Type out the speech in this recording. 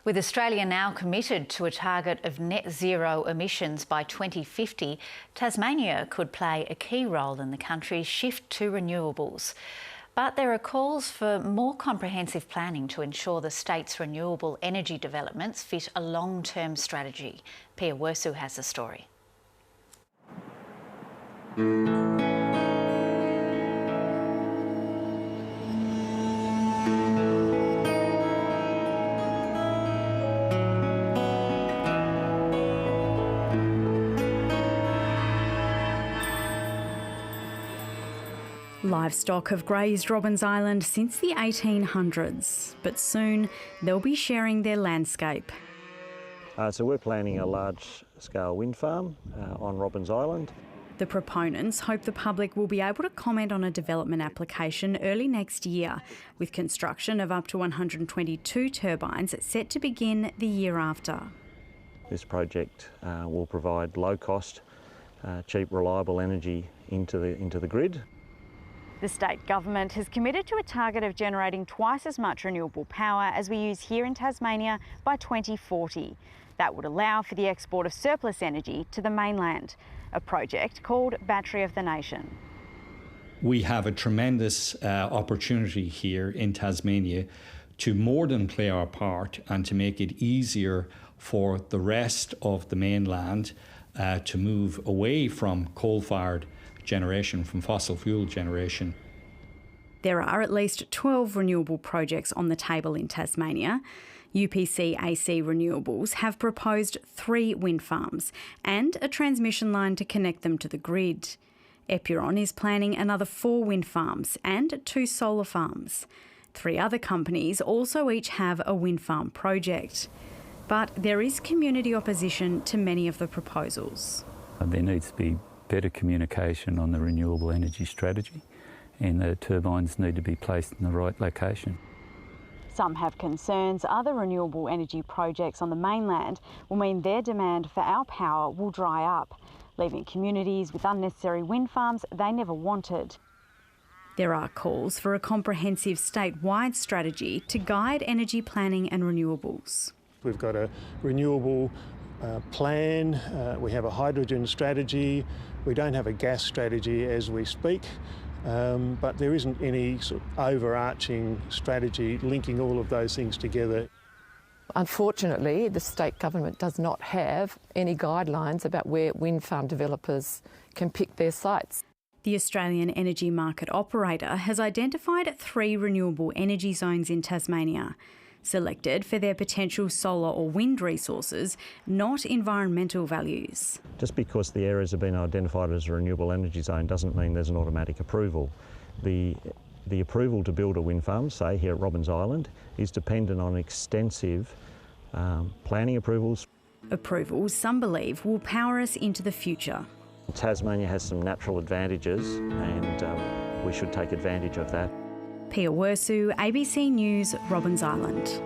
With Australia now committed to a target of net zero emissions by 2050, Tasmania could play a key role in the country's shift to renewables. But there are calls for more comprehensive planning to ensure the state's renewable energy developments fit a long-term strategy. Pia Wersu has the story. Livestock have grazed Robbins Island since the 1800s, but soon they'll be sharing their landscape. So we're planning a large-scale wind farm on Robbins Island. The proponents hope the public will be able to comment on a development application early next year, with construction of up to 122 turbines set to begin the year after. This project will provide low-cost, cheap, reliable energy into the grid. The state government has committed to a target of generating twice as much renewable power as we use here in Tasmania by 2040. That would allow for the export of surplus energy to the mainland, a project called Battery of the Nation. We have a tremendous opportunity here in Tasmania to more than play our part and to make it easier for the rest of the mainland to move away from coal-fired generation, from fossil fuel generation. There are at least 12 renewable projects on the table in Tasmania. UPC AC Renewables have proposed 3 wind farms and a transmission line to connect them to the grid. Epuron is planning another 4 wind farms and 2 solar farms. 3 other companies also each have a wind farm project. But there is community opposition to many of the proposals. There needs to be better communication on the renewable energy strategy, and the turbines need to be placed in the right location. Some have concerns other renewable energy projects on the mainland will mean their demand for our power will dry up, leaving communities with unnecessary wind farms they never wanted. There are calls for a comprehensive statewide strategy to guide energy planning and renewables. We've got a renewable plan, we have a hydrogen strategy, we don't have a gas strategy as we speak, but there isn't any sort of overarching strategy linking all of those things together. Unfortunately, the state government does not have any guidelines about where wind farm developers can pick their sites. The Australian Energy Market Operator has identified 3 renewable energy zones in Tasmania, selected for their potential solar or wind resources, not environmental values. Just because the areas have been identified as a renewable energy zone doesn't mean there's an automatic approval. The approval to build a wind farm, say here at Robbins Island, is dependent on extensive planning approvals. Approvals some believe will power us into the future. Tasmania has some natural advantages and we should take advantage of that. Pia Wersu, ABC News, Robbins Island.